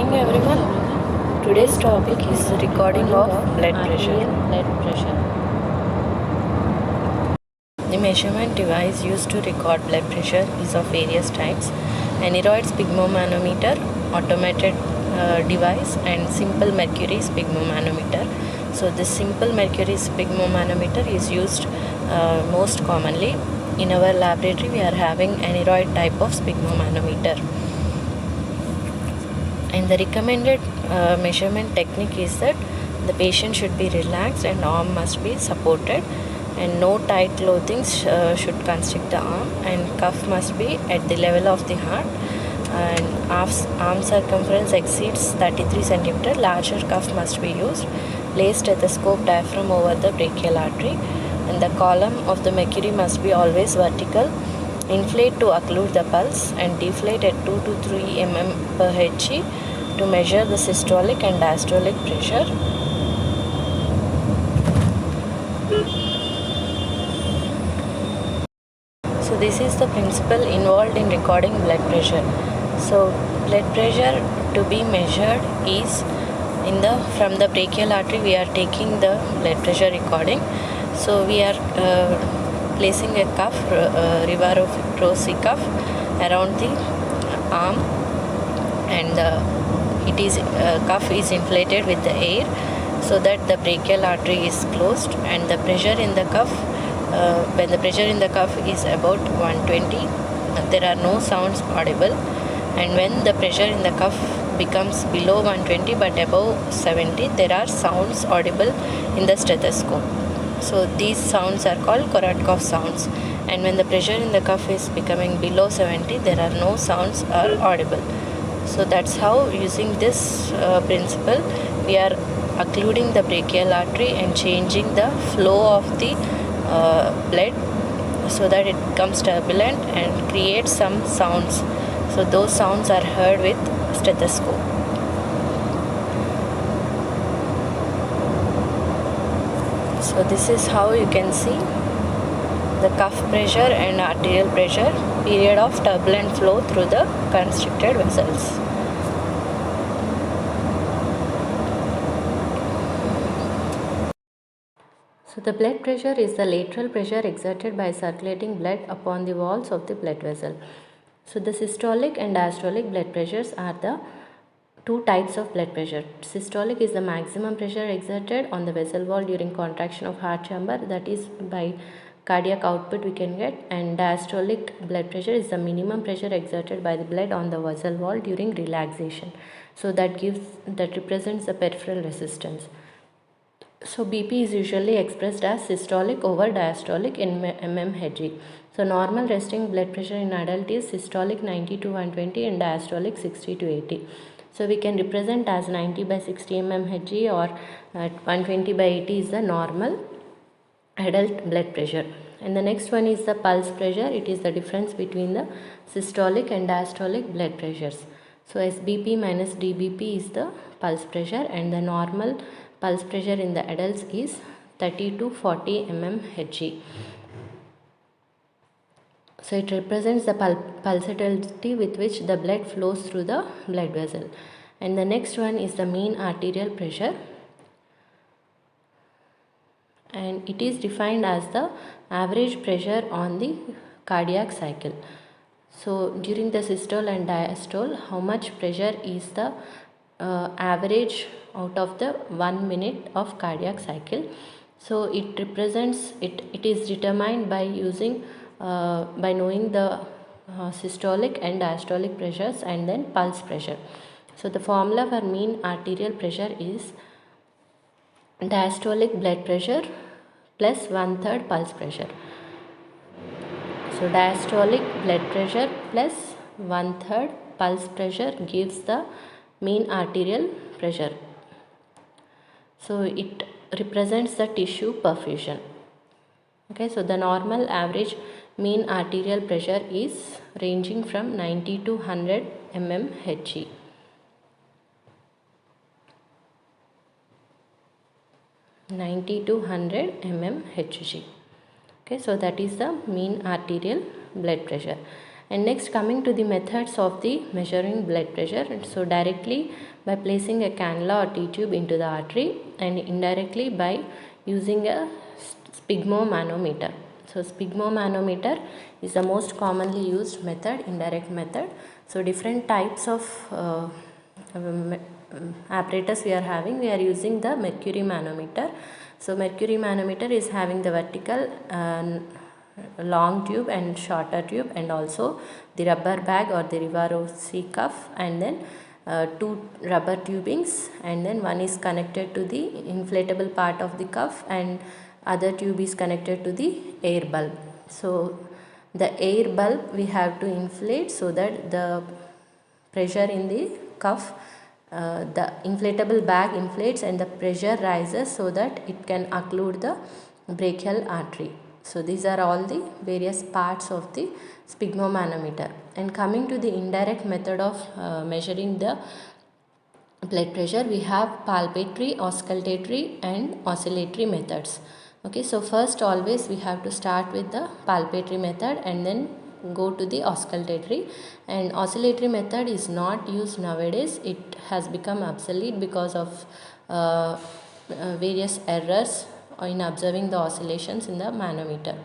morning everyone. Today's topic is the recording of blood pressure. The measurement device used to record blood pressure is of various types: aneroid sphygmomanometer, automated device, and simple mercury sphygmomanometer. So this simple mercury sphygmomanometer is used most commonly. In our laboratory we are having aneroid type of sphygmomanometer. And the recommended measurement technique is that the patient should be relaxed and arm must be supported, and no tight clothing should constrict the arm, and cuff must be at the level of the heart, and arm circumference exceeds 33 cm. Larger cuff must be used. Place stethoscope diaphragm over the brachial artery, and the column of the mercury must be always vertical. Inflate to occlude the pulse and deflate at 2 to 3 mm per Hg to measure the systolic and diastolic pressure. So this is the principle involved in recording blood pressure. So blood pressure to be measured is from the brachial artery. We are taking the blood pressure recording. So we are placing a cuff, Rossi cuff, around the arm, and the cuff is inflated with the air so that the brachial artery is closed, and the pressure in the cuff, when the pressure in the cuff is about 120, there are no sounds audible, and when the pressure in the cuff becomes below 120 but above 70, there are sounds audible in the stethoscope. So these sounds are called Korotkov sounds, and when the pressure in the cuff is becoming below 70, there are no sounds are audible. So that's how, using this principle, we are occluding the brachial artery and changing the flow of the blood so that it becomes turbulent and creates some sounds. So those sounds are heard with stethoscope. So this is how you can see the cuff pressure and arterial pressure, period of turbulent flow through the constricted vessels. So the blood pressure is the lateral pressure exerted by circulating blood upon the walls of the blood vessel. So the systolic and diastolic blood pressures are the two types of blood pressure. Systolic is the maximum pressure exerted on the vessel wall during contraction of heart chamber, that is by cardiac output we can get, and diastolic blood pressure is the minimum pressure exerted by the blood on the vessel wall during relaxation. So that represents the peripheral resistance. So BP is usually expressed as systolic over diastolic in mmHg. So normal resting blood pressure in adult is systolic 90 to 120 and diastolic 60 to 80. So we can represent as 90 by 60 mmHg or 120 by 80 is the normal adult blood pressure. And the next one is the pulse pressure. It is the difference between the systolic and diastolic blood pressures. So SBP minus DBP is the pulse pressure, and the normal pulse pressure in the adults is 30 to 40 mmHg. So it represents the pulsatility with which the blood flows through the blood vessel. And the next one is the mean arterial pressure, and it is defined as the average pressure on the cardiac cycle. So during the systole and diastole, how much pressure is the average out of the 1 minute of cardiac cycle. So it represents it is determined by using by knowing the systolic and diastolic pressures and then pulse pressure. So the formula for mean arterial pressure is diastolic blood pressure plus 1/3 pulse pressure. So diastolic blood pressure plus 1/3 pulse pressure gives the mean arterial pressure. So it represents the tissue perfusion. Okay, so the normal average mean arterial pressure is ranging from 90 to 100 mmHg. 90 to 100 mmHg. Okay, so that is the mean arterial blood pressure. And next, coming to the methods of the measuring blood pressure. So directly by placing a cannula or T-tube into the artery, and indirectly by using a sphygmomanometer. So sphygmomanometer is the most commonly used method, indirect method. So different types of apparatus we are having. We are using the mercury manometer. So mercury manometer is having the vertical long tube and shorter tube, and also the rubber bag or the Rivarossi cuff, and then two rubber tubings, and then one is connected to the inflatable part of the cuff and other tube is connected to the air bulb. So the air bulb we have to inflate so that the pressure in the cuff, the inflatable bag inflates and the pressure rises so that it can occlude the brachial artery. So these are all the various parts of the sphygmomanometer. And coming to the indirect method of measuring the blood pressure, we have palpatory, auscultatory and oscillatory methods. Okay, so first always we have to start with the palpatory method and then go to the auscultatory. And oscillatory method is not used nowadays. It has become obsolete because of various errors in observing the oscillations in the manometer.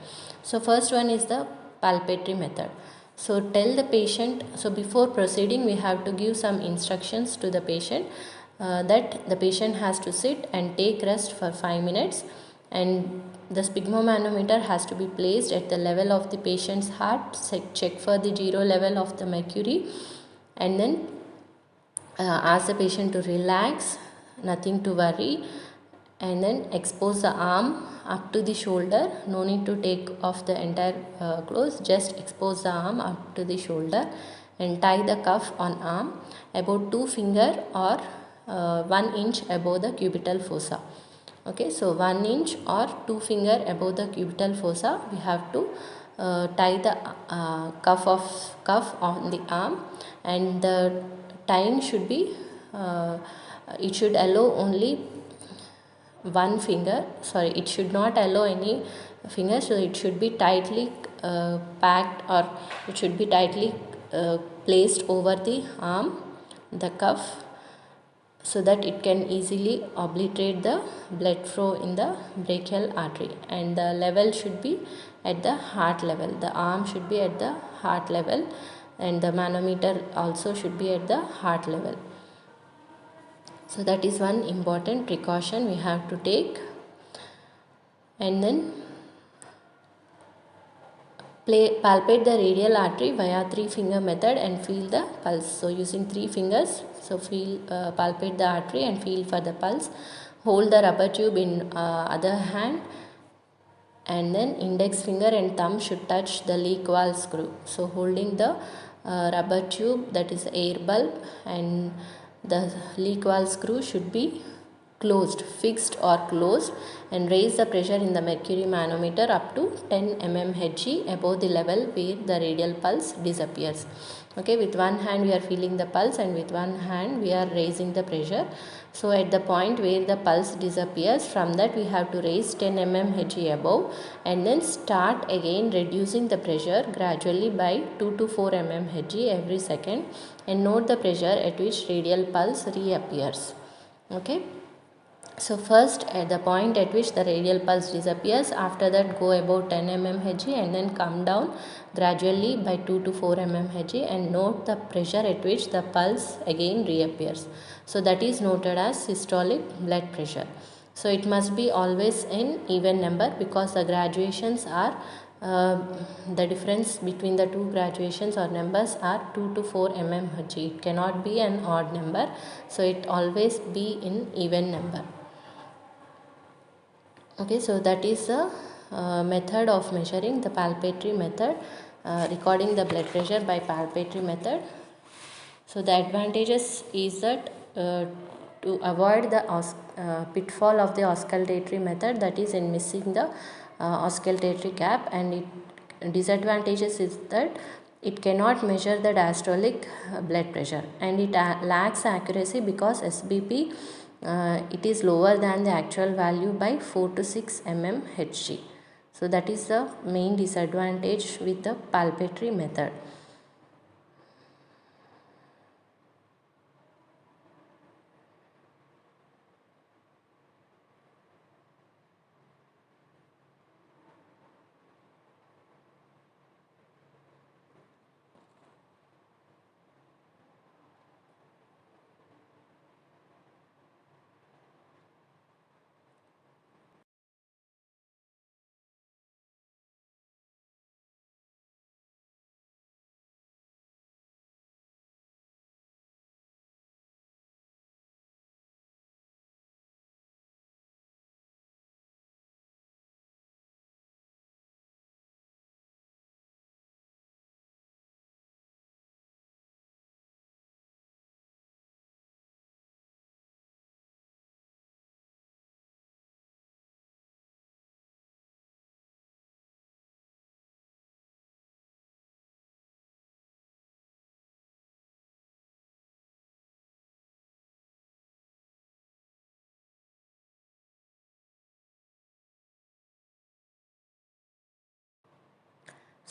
So first one is the palpatory method. So tell the patient, so before proceeding we have to give some instructions to the patient that the patient has to sit and take rest for 5 minutes, and the sphygmomanometer has to be placed at the level of the patient's heart, check for the zero level of the mercury, and then ask the patient to relax, nothing to worry, and then expose the arm up to the shoulder. No need to take off the entire clothes, just expose the arm up to the shoulder and tie the cuff on arm about 2 finger or 1 inch above the cubital fossa. Okay, so 1 inch or 2 finger above the cubital fossa we have to tie the cuff on the arm, and the tying should be it should allow only one finger, sorry, it should not allow any finger, so it should be tightly packed, or it should be tightly placed over the arm, the cuff, so that it can easily obliterate the blood flow in the brachial artery. And the level should be at the heart level, the arm should be at the heart level, and the manometer also should be at the heart level. So that is one important precaution we have to take. And then palpate the radial artery via 3 finger method and feel the pulse. So using 3 fingers, so palpate the artery and feel for the pulse. Hold the rubber tube in other hand, and then index finger and thumb should touch the leak valve screw. So holding the rubber tube, that is air bulb, and the leak valve screw should be closed, fixed or closed, and raise the pressure in the mercury manometer up to 10 mmHg above the level where the radial pulse disappears. Okay, with one hand we are feeling the pulse and with one hand we are raising the pressure. So at the point where the pulse disappears, from that we have to raise 10 mmHg above, and then start again reducing the pressure gradually by 2 to 4 mmHg every second, and note the pressure at which radial pulse reappears. Okay. So first at the point at which the radial pulse disappears, after that go about 10 mmHg and then come down gradually by 2 to 4 mmHg, and note the pressure at which the pulse again reappears. So that is noted as systolic blood pressure. So it must be always in even number, because the graduations are the difference between the two graduations or numbers are 2 to 4 mmHg. It cannot be an odd number, so it always be in even number. Okay, so that is the method of measuring, the palpatory method, recording the blood pressure by palpatory method. So the advantages is that to avoid the pitfall of the auscultatory method, that is in missing the auscultatory cap, and disadvantages is that it cannot measure the diastolic blood pressure, and it lacks accuracy because SBP it is lower than the actual value by 4 to 6 mmHg. So that is the main disadvantage with the palpatory method.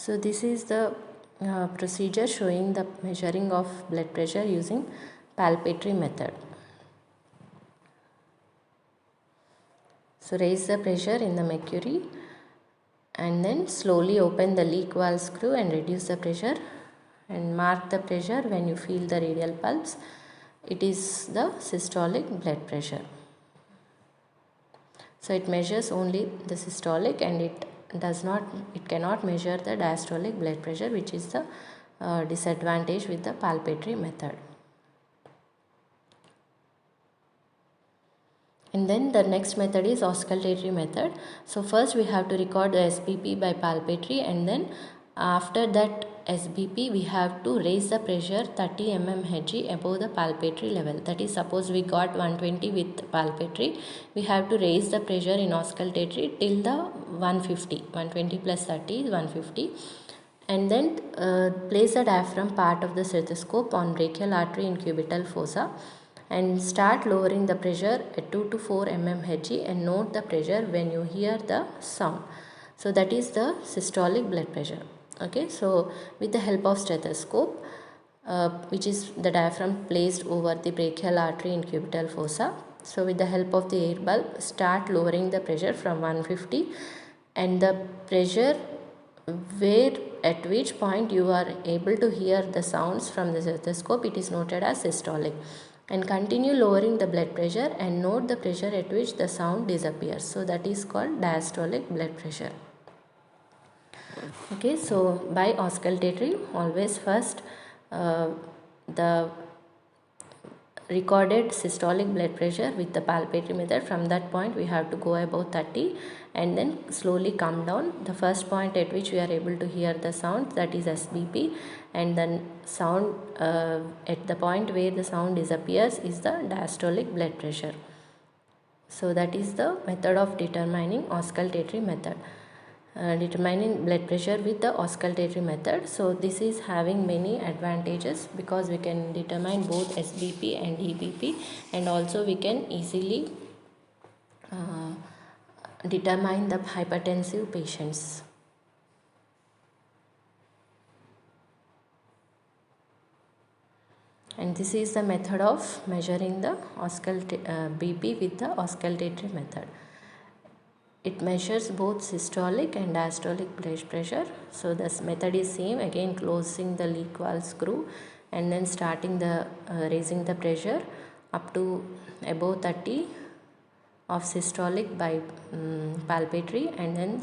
So this is the procedure showing the measuring of blood pressure using palpatory method. So raise the pressure in the mercury and then slowly open the leak valve screw and reduce the pressure and mark the pressure when you feel the radial pulse. It is the systolic blood pressure. So it measures only the systolic and it cannot measure the diastolic blood pressure, which is the disadvantage with the palpatory method. And then the next method is auscultatory method. So first we have to record the SBP by palpatory, and then after that SBP we have to raise the pressure 30 mmHg above the palpatory level. That is, suppose we got 120 with palpatory, we have to raise the pressure in auscultatory till the 150. 120 plus 30 is 150. And then place the diaphragm part of the stethoscope on brachial artery in cubital fossa and start lowering the pressure at 2 to 4 mmHg and note the pressure when you hear the sound. So that is the systolic blood pressure. Okay, so with the help of stethoscope, which is the diaphragm placed over the brachial artery in cubital fossa. So with the help of the air bulb, start lowering the pressure from 150, and the pressure where at which point you are able to hear the sounds from the stethoscope, it is noted as systolic. And continue lowering the blood pressure and note the pressure at which the sound disappears. So that is called diastolic blood pressure. Okay, so by auscultatory, always first the recorded systolic blood pressure with the palpatory method. From that point we have to go above 30 and then slowly come down. The first point at which we are able to hear the sound, that is SBP, and then sound at the point where the sound disappears is the diastolic blood pressure. So that is the method of determining auscultatory method. Determining blood pressure with the auscultatory method. So this is having many advantages because we can determine both SBP and EBP, and also we can easily determine the hypertensive patients. And this is the method of measuring the BP with the auscultatory method. It measures both systolic and diastolic blood pressure. So this method is same, again closing the leak valve screw and then starting the raising the pressure up to above 30 of systolic by palpatory, and then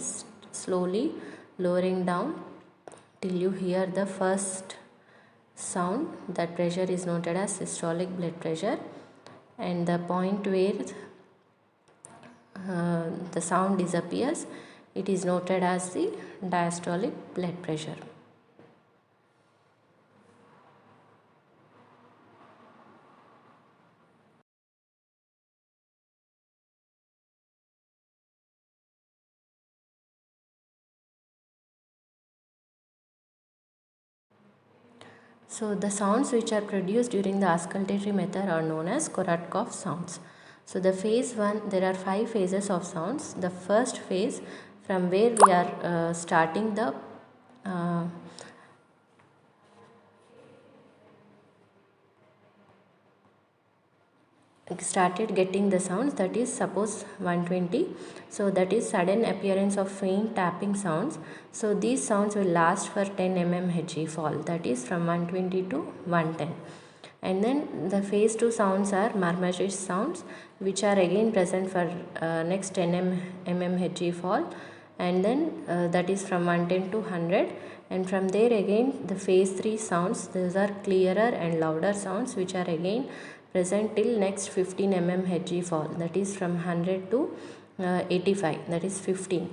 slowly lowering down till you hear the first sound. That pressure is noted as systolic blood pressure, and the point where the sound disappears, it is noted as the diastolic blood pressure. So the sounds which are produced during the auscultatory method are known as Korotkov sounds. So the phase 1, there are 5 phases of sounds. The first phase, from where we are starting the started getting the sounds, that is suppose 120. So that is sudden appearance of faint tapping sounds. So these sounds will last for 10 mmHg fall, that is from 120 to 110. And then the phase 2 sounds are murmurish sounds, which are again present for next 10 mmHg fall, and then that is from 110 to 100. And from there again the phase 3 sounds, those are clearer and louder sounds, which are again present till next 15 mmHg fall, that is from 100 to 85, that is 15.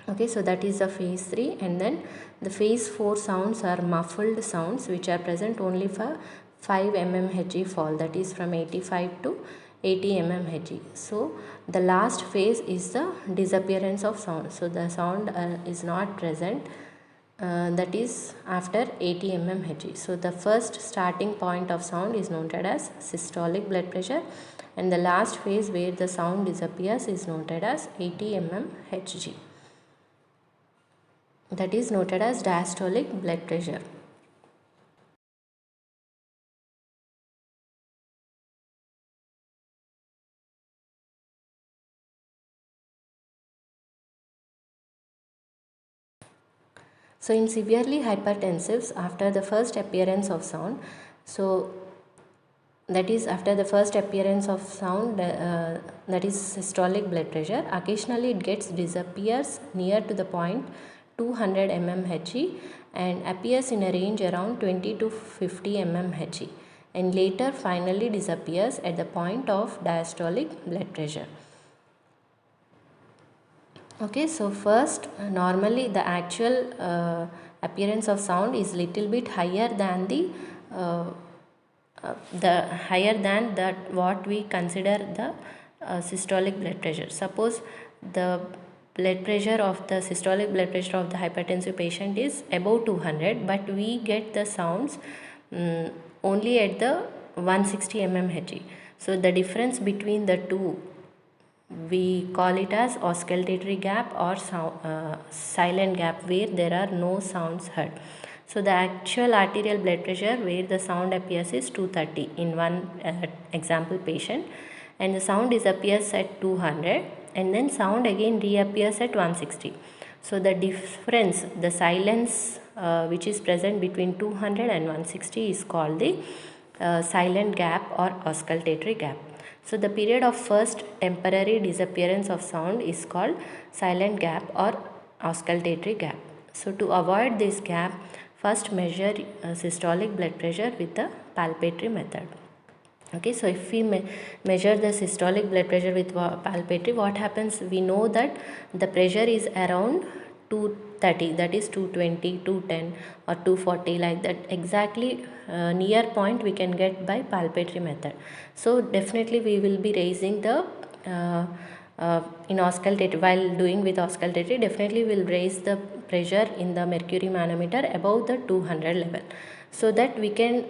Okay, so that is the phase 3. And then the phase 4 sounds are muffled sounds, which are present only for 5 mmHg fall, that is from 85 to 80 mmHg. So the last phase is the disappearance of sound. So the sound is not present, that is after 80 mmHg. So the first starting point of sound is noted as systolic blood pressure, and the last phase where the sound disappears is noted as 80 mmHg. that is noted as diastolic blood pressure. So in severely hypertensives, after the first appearance of sound, so that is after the first appearance of sound, that is systolic blood pressure, occasionally it gets disappears near to the point 200 mmHg and appears in a range around 20 to 50 mmHg and later finally disappears at the point of diastolic blood pressure. Okay, so first normally the actual appearance of sound is little bit higher than uh, the higher than that what we consider the systolic blood pressure. Suppose the blood pressure of the systolic blood pressure of the hypertensive patient is above 200, but we get the sounds only at the 160 mmHg. So the difference between the two, we call it as auscultatory gap or silent gap, where there are no sounds heard. So the actual arterial blood pressure where the sound appears is 230 in one example patient, and the sound disappears at 200 and then sound again reappears at 160. So the difference, the silence which is present between 200 and 160 is called the silent gap or auscultatory gap. So the period of first temporary disappearance of sound is called silent gap or auscultatory gap. So to avoid this gap, first measure systolic blood pressure with the palpatory method. Okay, so if we measure the systolic blood pressure with palpatory, what happens? We know that the pressure is around 230, that is 220, 210 or 240, like that. Exactly near point we can get by palpatory method. So definitely we will be raising the in auscultatory, while doing with auscultatory, definitely will raise the pressure in the mercury manometer above the 200 level, so that we can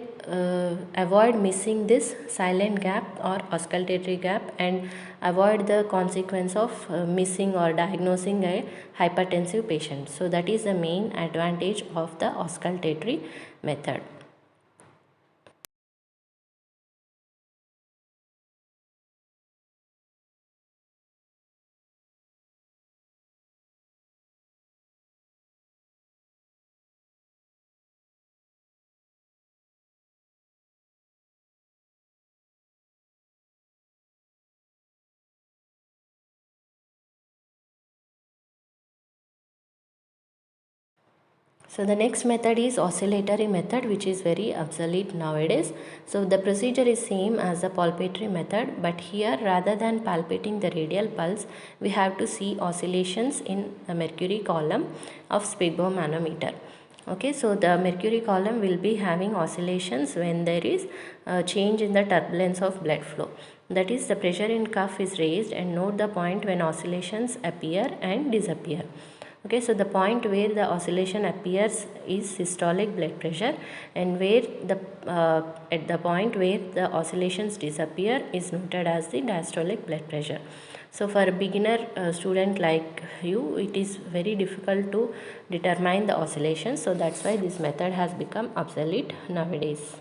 avoid missing this silent gap or auscultatory gap and avoid the consequence of missing or diagnosing a hypertensive patient. So that is the main advantage of the auscultatory method. So the next method is oscillatory method, which is very obsolete nowadays. So the procedure is same as the palpatory method, but here rather than palpating the radial pulse, we have to see oscillations in the mercury column of sphygmomanometer. Okay, so the mercury column will be having oscillations when there is a change in the turbulence of blood flow. That is, the pressure in cuff is raised, and note the point when oscillations appear and disappear. Okay, so the point where the oscillation appears is systolic blood pressure, and where the at the point where the oscillations disappear is noted as the diastolic blood pressure. So for a beginner student like you, it is very difficult to determine the oscillations, so that's why this method has become obsolete nowadays.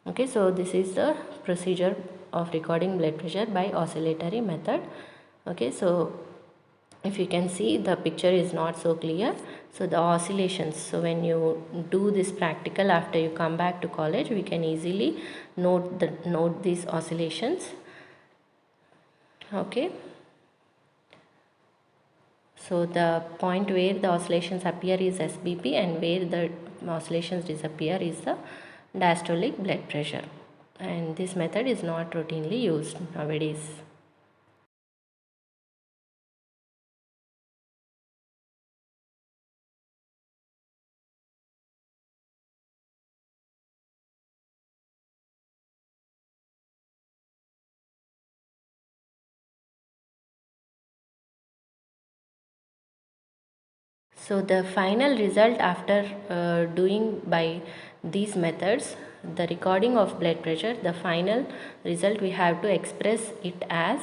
Okay, so this is the procedure of recording blood pressure by oscillatory method. Okay, so if you can see, the picture is not so clear. So the oscillations, so when you do this practical after you come back to college, we can easily note these oscillations. Okay, so the point where the oscillations appear is SBP, and where the oscillations disappear is the diastolic blood pressure, and this method is not routinely used nowadays. So the final result after doing by these methods, the recording of blood pressure, the final result we have to express it as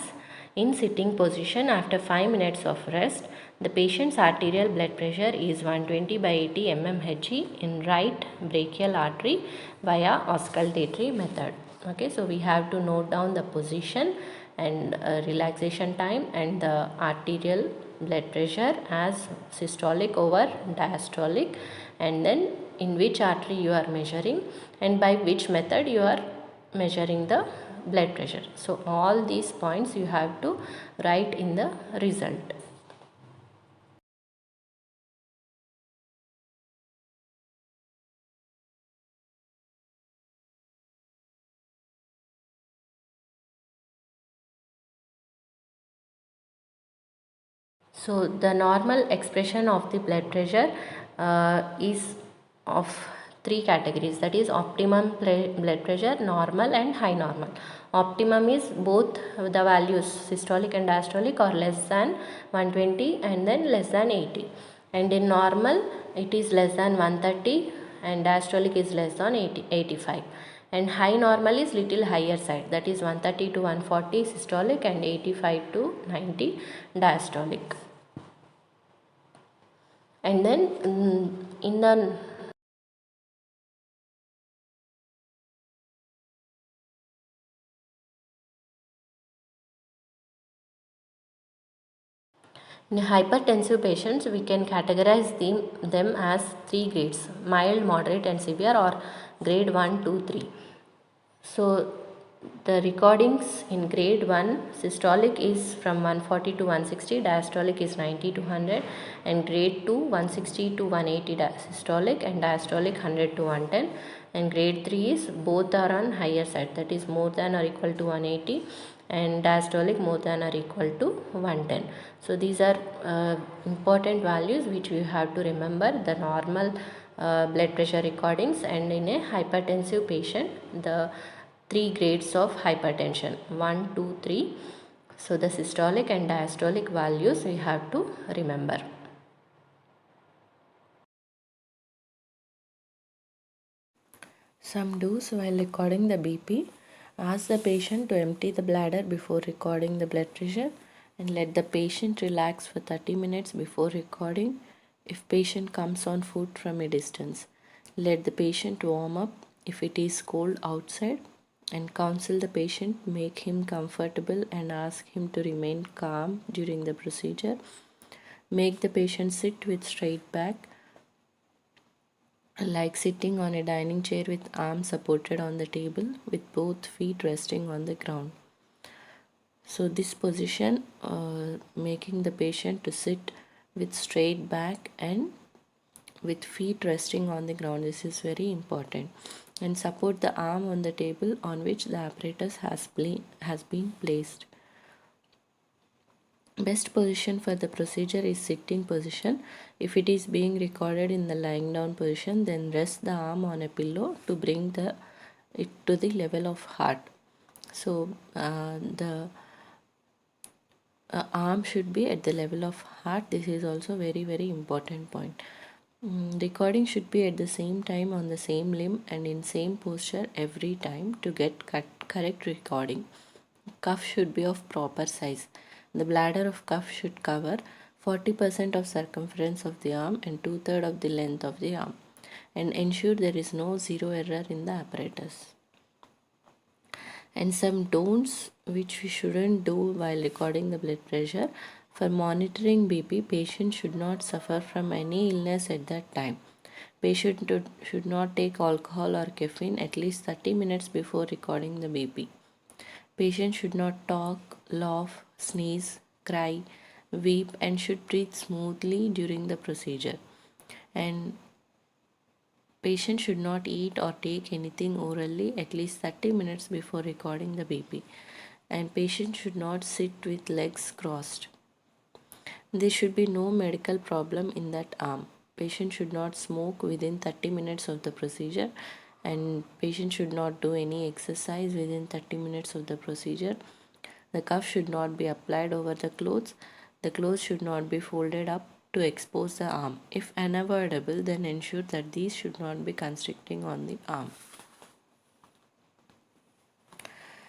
In sitting position after 5 minutes of rest, the patient's arterial blood pressure is 120 by 80 mmHg in right brachial artery via auscultatory method. Okay, so we have to note down the position and relaxation time and the arterial blood pressure as systolic over diastolic, and then in which artery you are measuring and by which method you are measuring the blood pressure. So all these points you have to write in the result. So the normal expression of the blood pressure is of three categories, that is optimum blood pressure, normal and high normal. Optimum is both the values systolic and diastolic are less than 120 and then less than 80, and in normal it is less than 130 and diastolic is less than 85, and high normal is little higher side, that is 130 to 140 systolic and 85 to 90 diastolic. And then in the in hypertensive patients, we can categorize them as three grades: mild, moderate, and severe, or grade 1, 2, 3. So the recordings in grade 1 systolic is from 140 to 160, diastolic is 90 to 100, and grade 2 160 to 180 systolic and diastolic 100 to 110, and grade 3 is both are on higher side, that is more than or equal to 180 and diastolic more than or equal to 110. So these are important values which we have to remember: the normal blood pressure recordings, and in a hypertensive patient the three grades of hypertension 1, 2, 3. So the systolic and diastolic values we have to remember. Some do's while recording the BP: ask the patient to empty the bladder before recording the blood pressure, and let the patient relax for 30 minutes before recording. If patient comes on foot from a distance, let the patient warm up if it is cold outside, and counsel the patient, make him comfortable and ask him to remain calm during the procedure. Make the patient sit with straight back, like sitting on a dining chair with arms supported on the table with both feet resting on the ground. So this position, making the patient to sit with straight back and with feet resting on the ground, this is very important, and support the arm on the table on which the apparatus has been placed. Best position for the procedure is sitting position. If it is being recorded in the lying down position, then rest the arm on a pillow to bring it to the level of heart. So the arm should be at the level of heart. This is also very important point. Recording should be at the same time on the same limb and in same posture every time to get correct recording. Cuff should be of proper size. The bladder of cuff should cover 40% of circumference of the arm and 2/3 of the length of the arm, and ensure there is no zero error in the apparatus. And some don'ts which we shouldn't do while recording the blood pressure: for monitoring BP, patient should not suffer from any illness at that time. Patient should not take alcohol or caffeine at least 30 minutes before recording the BP. Patient should not talk, laugh, sneeze, cry, weep, and should breathe smoothly during the procedure. And patient should not eat or take anything orally at least 30 minutes before recording the BP. And patient should not sit with legs crossed. There should be no medical problem in that arm. Patient should not smoke within 30 minutes of the procedure, and patient should not do any exercise within 30 minutes of the procedure. The cuff should not be applied over the clothes. The clothes should not be folded up to expose the arm. If unavoidable, then ensure that these should not be constricting on the arm.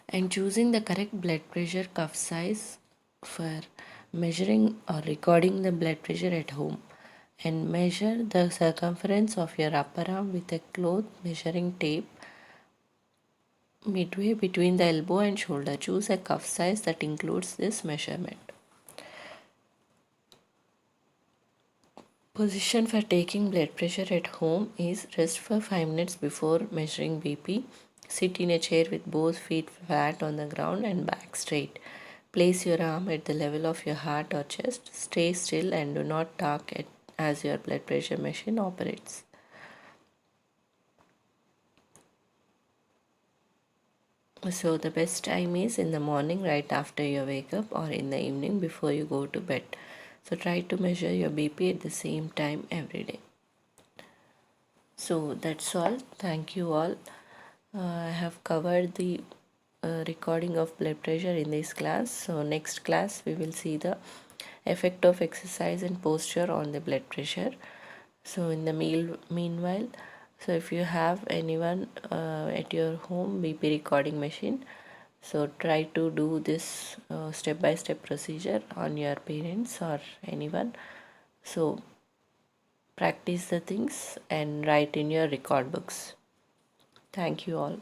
And choosing the correct blood pressure cuff size for measuring or recording the blood pressure at home, and measure the circumference of your upper arm with a cloth measuring tape midway between the elbow and shoulder. Choose a cuff size that includes this measurement. Position for taking blood pressure at home is rest for 5 minutes before measuring BP. Sit in a chair with both feet flat on the ground and back straight. Place your arm at the level of your heart or chest. Stay still and do not talk as your blood pressure machine operates. So the best time is in the morning right after you wake up, or in the evening before you go to bed. So try to measure your BP at the same time every day. So that's all. Thank you all. I have covered the recording of blood pressure in this class. So next class we will see the effect of exercise and posture on the blood pressure. So in the meanwhile, so if you have anyone at your home BP recording machine, so try to do this step by step procedure on your parents or anyone. So practice the things and write in your record books. Thank you all.